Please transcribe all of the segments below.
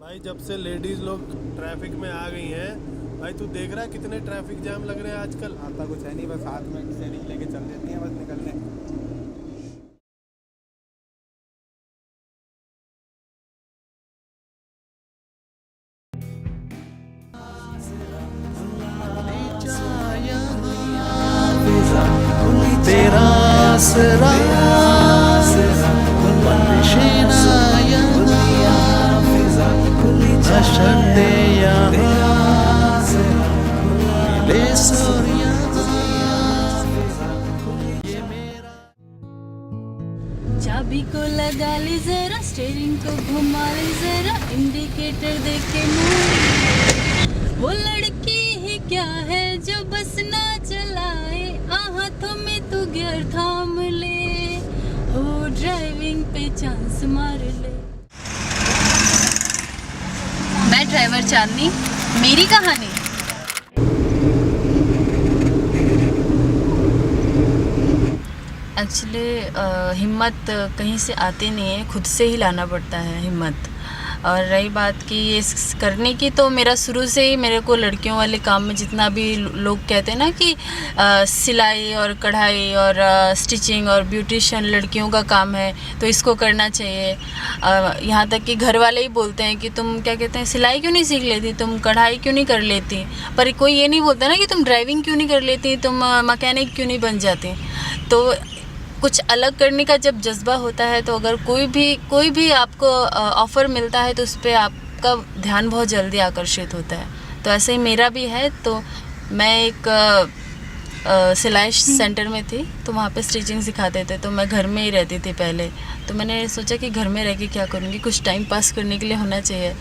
भाई जब से लेडीज लोग ट्रैफिक में आ गई हैं, भाई तू देख रहा है कितने ट्रैफिक जाम लग रहे हैं आजकल। आता कुछ है नहीं, बस हाथ में स्टेयरिंग लेके चल देती हैं बस निकलने। तेरा आसरा चाबी को लगा ली जरा, स्टीयरिंग को घुमा ली जरा, इंडिकेटर देख के मुड़। वो लड़की ही क्या है जो बस ना चलाए, हाथों में तू गियर थाम ले, हो ड्राइविंग पे चांस मार ले। मैं ड्राइवर चांदनी, मेरी कहानी। एक्चुअली हिम्मत कहीं से आती नहीं है, खुद से ही लाना पड़ता है हिम्मत। और रही बात कि ये करने की, तो मेरा शुरू से ही मेरे को लड़कियों वाले काम में जितना भी लोग कहते हैं ना कि सिलाई और कढ़ाई और स्टिचिंग और ब्यूटिशियन लड़कियों का काम है, तो इसको करना चाहिए। यहाँ तक कि घर वाले ही बोलते हैं कि तुम क्या कहते हैं, सिलाई क्यों नहीं सीख लेती, तुम कढ़ाई क्यों नहीं कर लेती। पर कोई ये नहीं बोलता ना कि तुम ड्राइविंग क्यों नहीं कर लेती, तुम मैकेनिक क्यों नहीं बन जाती। तो कुछ अलग करने का जब जज्बा होता है, तो अगर कोई भी आपको ऑफ़र मिलता है तो उस पर आपका ध्यान बहुत जल्दी आकर्षित होता है। तो ऐसे ही मेरा भी है। तो मैं एक सिलाई सेंटर में थी, तो वहाँ पे स्टिचिंग सिखाते थे, तो मैं घर में ही रहती थी पहले। तो मैंने सोचा कि घर में रह के क्या करूँगी, कुछ टाइम पास करने के लिए होना चाहिए।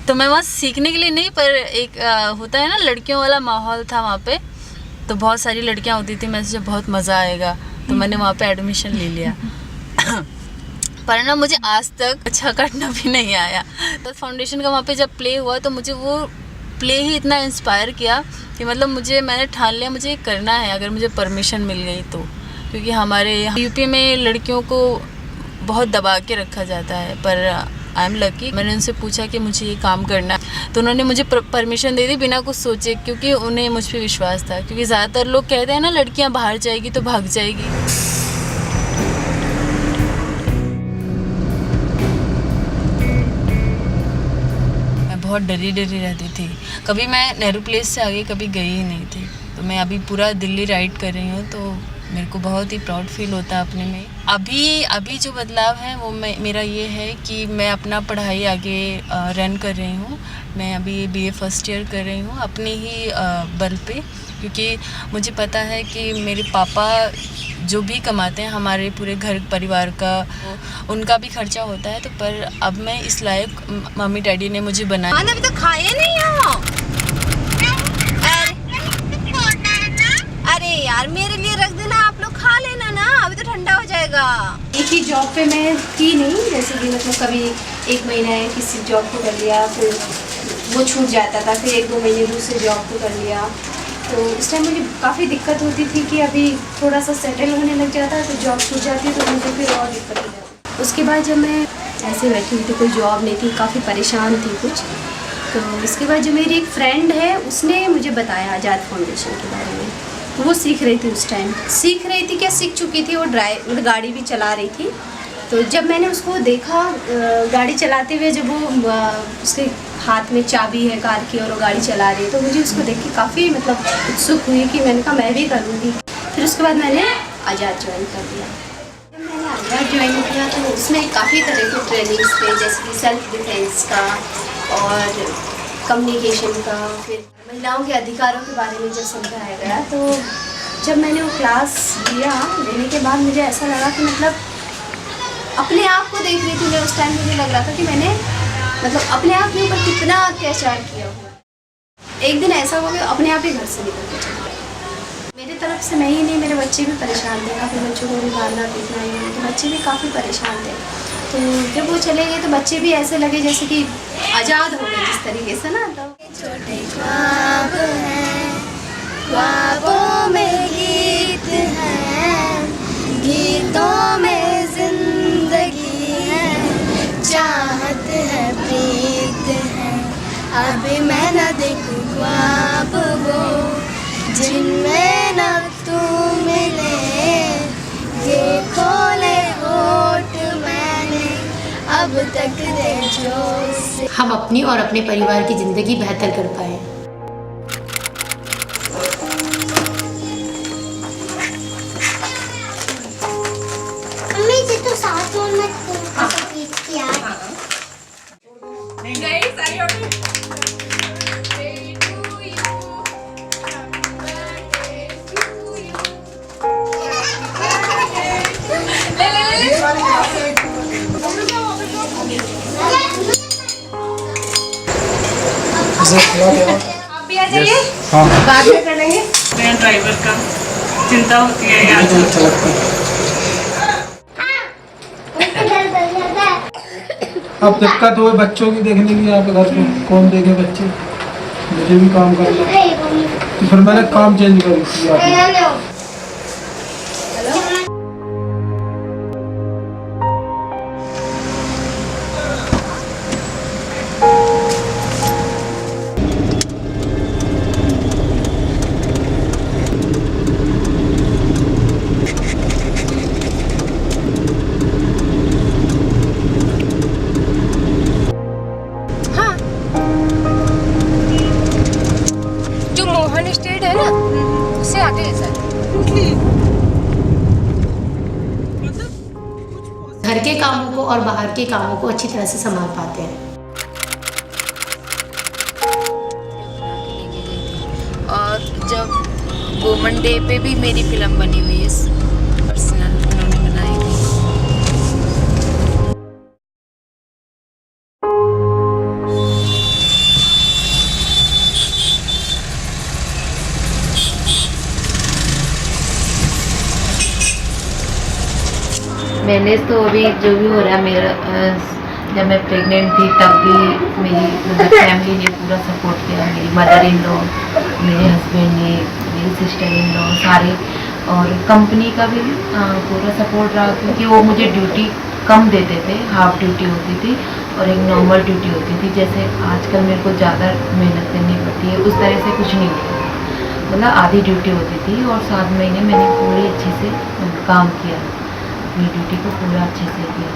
तो मैं वहाँ सीखने के लिए नहीं, पर एक होता है ना लड़कियों वाला माहौल था वहाँ पे, तो बहुत सारी लड़कियाँ होती थी। मैं सोचा बहुत मज़ा आएगा, तो मैंने वहाँ पे एडमिशन ले लिया। पर ना मुझे आज तक अच्छा करना भी नहीं आया। तो फाउंडेशन का वहाँ पे जब प्ले हुआ, तो मुझे वो प्ले ही इतना इंस्पायर किया कि मतलब मैंने ठान लिया मुझे ये करना है, अगर मुझे परमिशन मिल गई तो। क्योंकि हमारे यूपी में लड़कियों को बहुत दबा के रखा जाता है। पर आई एम लकी, मैंने उनसे पूछा कि मुझे ये काम करना है, तो उन्होंने मुझे परमिशन दे दी बिना कुछ सोचे, क्योंकि उन्हें मुझ पर विश्वास था। क्योंकि ज़्यादातर लोग कहते हैं ना लड़कियां बाहर जाएगी तो भाग जाएगी। मैं बहुत डरी रहती थी। कभी मैं नेहरू प्लेस से आगे कभी गई ही नहीं थी। तो मैं अभी पूरा दिल्ली राइड कर रही हूँ, तो मेरे को बहुत ही प्राउड फील होता है अपने में। अभी जो बदलाव है वो मेरा ये है कि मैं अपना पढ़ाई आगे रन कर रही हूँ। मैं अभी बीए फर्स्ट ईयर कर रही हूँ अपने ही बल पे, क्योंकि मुझे पता है कि मेरे पापा जो भी कमाते हैं हमारे पूरे घर परिवार का, उनका भी खर्चा होता है। तो पर अब मैं इस लायक मम्मी डैडी ने मुझे बनाया। खाना अभी तो खाए नहीं हो। अरे यार मेरे लिए रख देना, आप लोग खा लेना ना, अभी तो ठंडा हो जाएगा। एक ही जॉब पे मैं थी नहीं, जैसे कि मतलब कभी एक महीना किसी जॉब को कर लिया, फिर वो छूट जाता था, फिर 1-2 महीने दूसरे जॉब को कर लिया। तो इस टाइम मुझे काफ़ी दिक्कत होती थी कि अभी थोड़ा सा सेटल होने लग जाता है, तो जॉब छूट जाती है तो मुझे फिर और दिक्कत हो जाती। उसके बाद जब मैं ऐसे बैठी हुई थी, कोई जॉब नहीं थी, काफ़ी परेशान थी कुछ, तो इसके बाद जो मेरी एक फ्रेंड है उसने मुझे बताया आज़ाद फाउंडेशन के बारे में। वो सीख रही थी, उस टाइम सीख रही थी, क्या सीख चुकी थी, वो गाड़ी भी चला रही थी। तो जब मैंने उसको देखा गाड़ी चलाते हुए, जब वो उसके हाथ में चाबी है कार की और वो गाड़ी चला रही है, तो मुझे उसको देख के काफ़ी मतलब उत्सुक हुई कि मैंने कहा मैं भी करूँगी। फिर उसके बाद मैंने आज़ाद ज्वाइन कर दिया। जब मैंने आज़ाद ज्वाइन किया तो उसमें काफ़ी तरह के ट्रेनिंग्स थे, जैसे कि सेल्फ डिफेंस का और कम्युनिकेशन का। फिर महिलाओं के अधिकारों के बारे में जब समझाया गया, तो जब मैंने वो क्लास लेने के बाद मुझे ऐसा लगा कि मतलब अपने आप को देख रही थी मैं। उस टाइम मुझे लग रहा था कि मैंने मतलब अपने आप के ऊपर कितना अत्याचार किया हुआ। एक दिन ऐसा हो गया, अपने आप ही घर से निकल के चला गया। मेरी तरफ से मैं ही नहीं, मेरे बच्चे भी परेशान थे, काफ़ी बच्चों को भी मारना पीटना ही, तो बच्चे भी काफ़ी परेशान थे। तो जब वो चले गए तो बच्चे भी ऐसे लगे जैसे कि आज़ाद हो गए जिस तरीके से ना। तो छोटे ख्वाब हैं, ख्वाबों में गीत हैं, गीतों में जिंदगी है, चाहत है प्रीत है, अभी मैं न देखूं ख्वाब वो जिनमें न तू मिले, ये खोले होठ मैंने अब तक दे जो से। हम अपनी और अपने परिवार की ज़िंदगी बेहतर कर पाएँ। मम्मी जी तो साथ में मत किया। आप भी आ जाइए, बाद में कर लेंगे। ड्राइवर का चिंता होती है यार। अब दिक्कत हो बच्चों की देखने की, यहाँ पे घर में कौन देखे बच्चे, मुझे भी काम करना, तो फिर मैंने काम चेंज कर दिया। जो मोहन स्टेट है ना, उससे आगे है सर। घर के कामों को और बाहर के कामों को अच्छी तरह से संभाल पाते हैं। और जब वुमेन डे पे भी मेरी फिल्म बनी हुई है, पर्सनल उन्होंने बनाई थी। मैंने तो अभी जो भी हो रहा है मेरा, जब मैं प्रेग्नेंट थी तब भी मेरी फैमिली ने पूरा सपोर्ट किया। मेरी मदर इन लॉ, मेरे हस्बैंड ने, मेरी सिस्टर इन लॉ सारे, और कंपनी का भी पूरा सपोर्ट रहा, क्योंकि वो मुझे ड्यूटी कम देते थे। हाफ ड्यूटी होती थी और एक नॉर्मल ड्यूटी होती थी। जैसे आजकल मेरे को ज़्यादा मेहनत करनी पड़ती है, उस तरह से कुछ नहीं होता, मतलब आधी ड्यूटी होती थी। और 7 महीने मैंने पूरे अच्छे से काम किया, अपनी ड्यूटी को पूरा अच्छे से किया।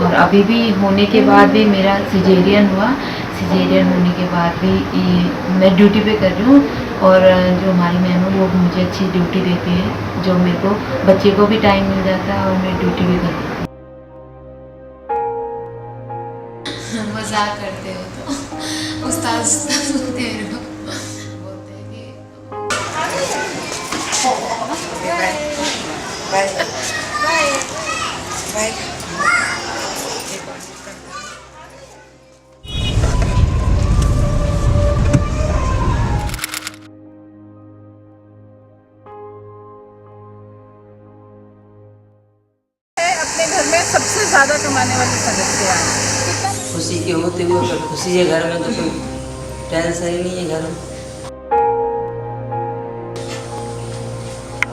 और अभी भी होने के बाद भी मेरा सिजेरियन हुआ, सिजेरियन होने के बाद भी मैं ड्यूटी पे कर रही हूँ। और जो हमारी मैम है वो मुझे अच्छी ड्यूटी देती है, जो मेरे को बच्चे को भी टाइम मिल जाता है और मैं ड्यूटी भी कर लेती हूँ। मजाक करते हो तो उस्ताद सुनते हो, बोलते हैं कि अपने घर में सबसे ज्यादा कमाने वाली सदस्य है। खुशी के होते हुए अगर खुशी है घर में तो कोई टेंशन ही नहीं है घर में।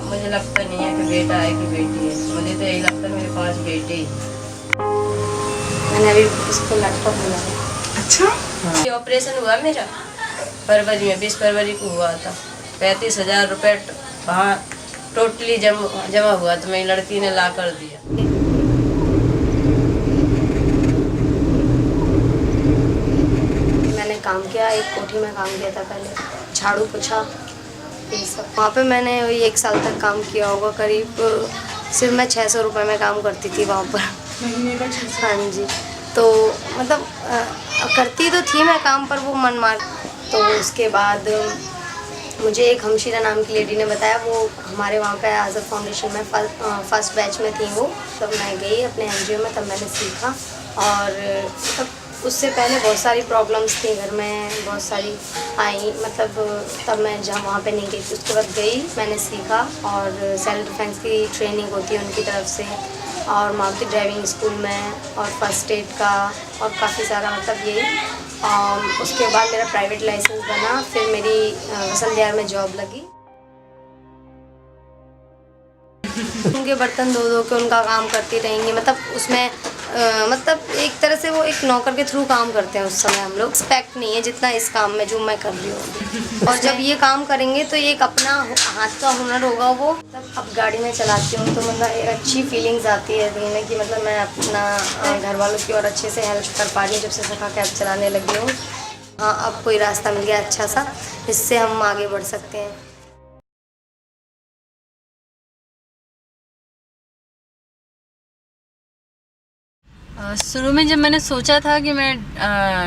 मुझे लगता नहीं है कि बेटा है कि बेटी है, मुझे तो यही लगता है मेरे पास बेटे ही। मैंने अभी इसको लैपटॉप मिला। अच्छा, ये ऑपरेशन हुआ मेरा फरवरी में, 20 फरवरी को हुआ था। 35,000 रुपये वहाँ टोटली जमा हुआ, तो मेरी लड़की ने ला कर दिया। मैंने काम किया, एक कोठी में काम किया था पहले, झाड़ू पोछा ये सब। वहाँ पे मैंने वही 1 साल तक काम किया होगा करीब। सिर्फ मैं 600 रुपये में काम करती थी वहाँ पर, महीने का 600। हाँ जी। तो मतलब करती तो थी मैं काम, पर वो मन मार। तो उसके बाद मुझे एक हमशीरा नाम की लेडी ने बताया, वो हमारे वहाँ पे आज़ाद फाउंडेशन में फर्स्ट बैच में थी वो। तब मैं गई अपने एनजीओ में, तब मैंने सीखा। और तब उससे पहले बहुत सारी प्रॉब्लम्स थी घर में, बहुत सारी आई, मतलब तब मैं जहाँ वहाँ पे नहीं गई थी। उसके बाद गई, मैंने सीखा, और सेल्फ डिफेंस की ट्रेनिंग होती है उनकी तरफ से, और मारुति ड्राइविंग स्कूल में, और फर्स्ट एड का, और काफ़ी सारा मतलब यही। उसके बाद मेरा प्राइवेट लाइसेंस बना, फिर मेरी वसंत विहार में जॉब लगी। उनके बर्तन धो धो के उनका काम करती रहेंगी, मतलब उसमें मतलब एक तरह से वो एक नौकर के थ्रू काम करते हैं उस समय हम लोग। रिस्पेक्ट नहीं है जितना इस काम में जो मैं कर रही हूँ। और जब ये काम करेंगे तो ये एक अपना हाथ का हुनर होगा वो। मतलब अब गाड़ी में चलाती हूँ तो मतलब एक अच्छी फीलिंग्स आती है दिल में कि मतलब मैं अपना घर वालों की और अच्छे से हेल्प कर पा रही हूँ जब से सखा कैब चलाने लगी हूँ। हाँ, अब कोई रास्ता मिल गया अच्छा सा, इससे हम आगे बढ़ सकते हैं। शुरू में जब मैंने सोचा था कि मैं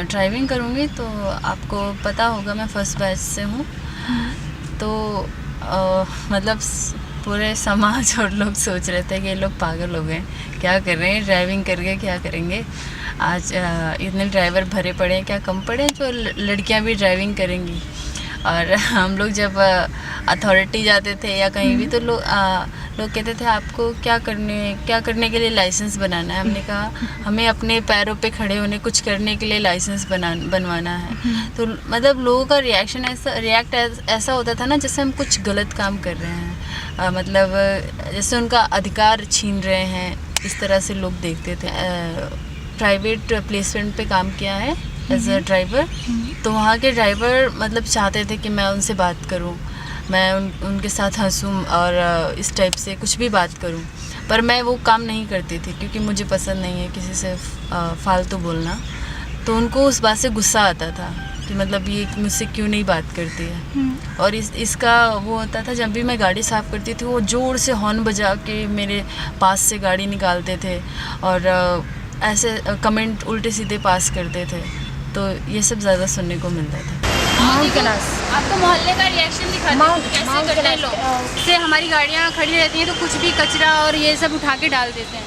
ड्राइविंग करूँगी तो आपको पता होगा मैं फर्स्ट बैच से हूँ। तो मतलब पूरे समाज और लोग सोच रहे थे कि ये लोग पागल हो गए, क्या कर रहे हैं, ड्राइविंग करके क्या करेंगे। आज इतने ड्राइवर भरे पड़े हैं, क्या कम पड़े हैं जो लड़कियां भी ड्राइविंग करेंगी। और हम लोग जब अथॉरिटी जाते थे या कहीं भी तो लोग कहते थे आपको क्या करने के लिए लाइसेंस बनाना है। हमने कहा हमें अपने पैरों पे खड़े होने कुछ करने के लिए लाइसेंस बनवाना है। तो मतलब लोगों का रिएक्ट ऐसा होता था ना जैसे हम कुछ गलत काम कर रहे हैं, मतलब जैसे उनका अधिकार छीन रहे हैं, इस तरह से लोग देखते थे। प्राइवेट प्लेसमेंट पे काम किया है एज अ ड्राइवर, तो वहाँ के ड्राइवर मतलब चाहते थे कि मैं उनसे बात करूँ, मैं उनके साथ हंसूँ और इस टाइप से कुछ भी बात करूँ। पर मैं वो काम नहीं करती थी क्योंकि मुझे पसंद नहीं है किसी से फालतू बोलना। तो उनको उस बात से गुस्सा आता था कि मतलब ये मुझसे क्यों नहीं बात करती है। और इसका वो होता था जब भी मैं गाड़ी साफ़ करती थी वो ज़ोर से हॉर्न बजा के मेरे पास से गाड़ी निकालते थे और ऐसे कमेंट उल्टे सीधे पास करते थे। तो ये सब ज़्यादा सुनने को मिलता था। माउंट कैलाश आपको मोहल्ले का रिएक्शन दिखाते हैं कैसे करते हैं लोग। से हमारी गाड़ियाँ खड़ी रहती हैं तो कुछ भी कचरा और ये सब उठा के डाल देते हैं।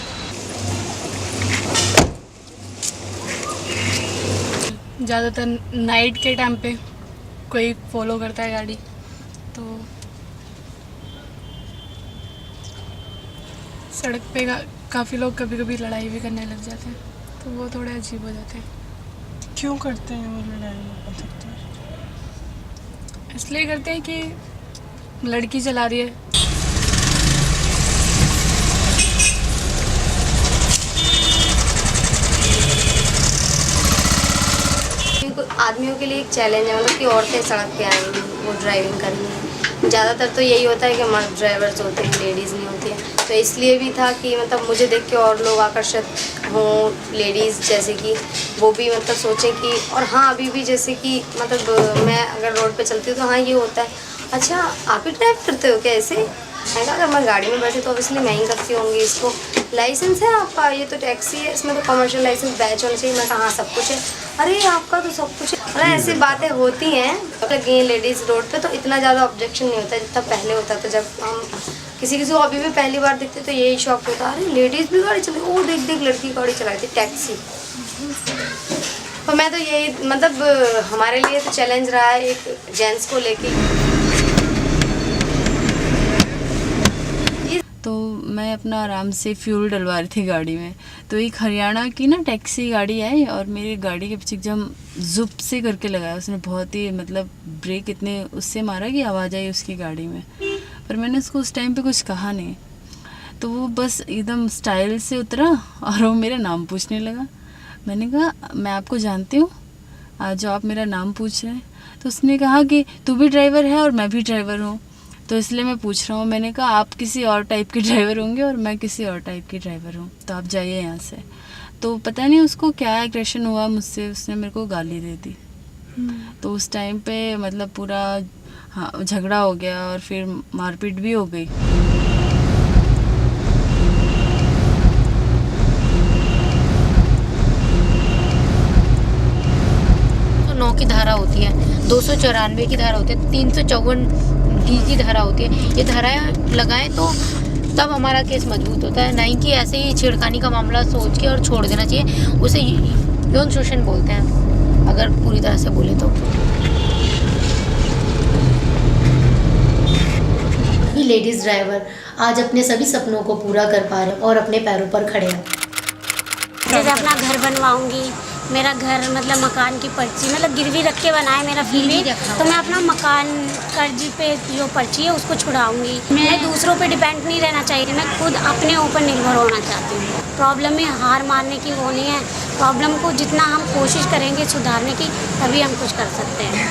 ज़्यादातर नाइट के टाइम पे कोई फॉलो करता है गाड़ी, तो सड़क पे काफ़ी लोग कभी कभी लड़ाई भी करने लग जाते हैं, तो वो थोड़े अजीब हो जाते हैं। क्यों करते हैं वो लड़ाई? इसलिए करते हैं कि लड़की चला रही है। आदमियों के लिए एक चैलेंज है मतलब कि औरतें सड़क पे आएंगी वो ड्राइविंग करनी। ज़्यादातर तो यही होता है कि मर्द ड्राइवर्स होते हैं, लेडीज़ नहीं होती हैं। तो इसलिए भी था कि मतलब मुझे देख के और लोग आकर्षित हों, लेडीज़ जैसे कि वो भी मतलब सोचें कि। और हाँ, अभी भी जैसे कि मतलब मैं अगर रोड पे चलती हूँ तो हाँ ये होता है, अच्छा आप ही ड्राइव करते हो क्या ऐसे? मैं कहा अगर मैं गाड़ी में बैठी तो ऑब्वियसली मैं ही करती होंगी। इसको लाइसेंस है आपका? ये तो टैक्सी है, इसमें तो कमर्शियल लाइसेंस बैच होना चाहिए। मैं कहा हाँ सब कुछ है। अरे आपका तो सब कुछ है। अरे ऐसी बातें होती हैं लगी लेडीज़ रोड पे, तो इतना ज़्यादा ऑब्जेक्शन नहीं होता जितना पहले होता था। जब हम किसी को अभी भी पहली बार दिखते तो यही शौक होता, अरे लेडीज़ भी गाड़ी चलाई, ओ देख देख लड़की गाड़ी चलाई थी टैक्सी। तो मैं तो यही मतलब हमारे लिए तो चैलेंज रहा है एक जेंट्स को लेके। तो मैं अपना आराम से फ्यूल डलवा रही थी गाड़ी में, तो एक हरियाणा की ना टैक्सी गाड़ी आई और मेरी गाड़ी के पीछे एकदम जुप से करके लगाया उसने। बहुत ही मतलब ब्रेक इतने उससे मारा कि आवाज़ आई उसकी गाड़ी में। पर मैंने उसको उस टाइम पे कुछ कहा नहीं, तो वो बस एकदम स्टाइल से उतरा और वो मेरा नाम पूछने लगा। मैंने कहा मैं आपको जानती हूँ, आज जो आप मेरा नाम पूछ रहे हैं। तो उसने कहा कि तू भी ड्राइवर है और मैं भी ड्राइवर हूँ, तो इसलिए मैं पूछ रहा हूँ। मैंने कहा आप किसी और टाइप के ड्राइवर होंगे और मैं किसी और टाइप की ड्राइवर हूँ, तो आप जाइए यहाँ से। तो पता नहीं उसको क्या एग्रेशन हुआ मुझसे, उसने मेरे को गाली दे दी। तो उस टाइम पे मतलब पूरा हाँ झगड़ा हो गया और फिर मारपीट भी हो गई। तो 9 की धारा होती है, 294 की धारा होती है, 354 की धारा होती है। ये धाराएं लगाएं तो तब हमारा केस मजबूत होता है, नहीं कि ऐसे ही छेड़खानी का मामला सोच के और छोड़ देना चाहिए। उसे यौन शोषण बोलते हैं अगर पूरी तरह से बोले तो। लेडीज़ ड्राइवर आज अपने सभी सपनों को पूरा कर पा रहे हैं और अपने पैरों पर खड़े हैं। जैसे अपना घर बनवाऊंगी, मेरा घर मतलब मकान की पर्ची मतलब गिरवी रख के बनाए मेरा फील्ड, तो मैं अपना मकान कर्ज पे जो पर्ची है उसको छुड़ाऊंगी। मैं दूसरों पे डिपेंड नहीं रहना चाहिए, मैं खुद अपने ऊपर निर्भर होना चाहती हूँ। प्रॉब्लम में हार मानने की वो नहीं है, प्रॉब्लम को जितना हम कोशिश करेंगे सुधारने की तभी हम कुछ कर सकते हैं।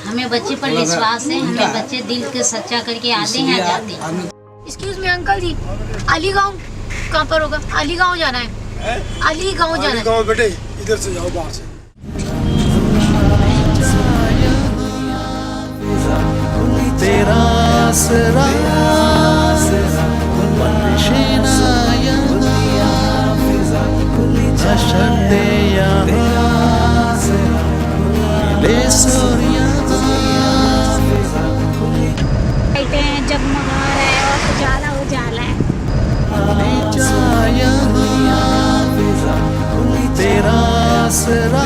हमें बच्चे पर विश्वास है, हमें बच्चे दिल के सच्चा करके आते हैं जाते हैं। एक्सक्यूज मी अंकल जी, अली गाँव कहाँ पर होगा? अली गाँव जाना है, अली गाँव जाना है। बेटे इधर से जाओ बाहर से। तेरा आसरा कहते हैं जगमगा रहा है और उजाला उजाला है। तेरा आसरा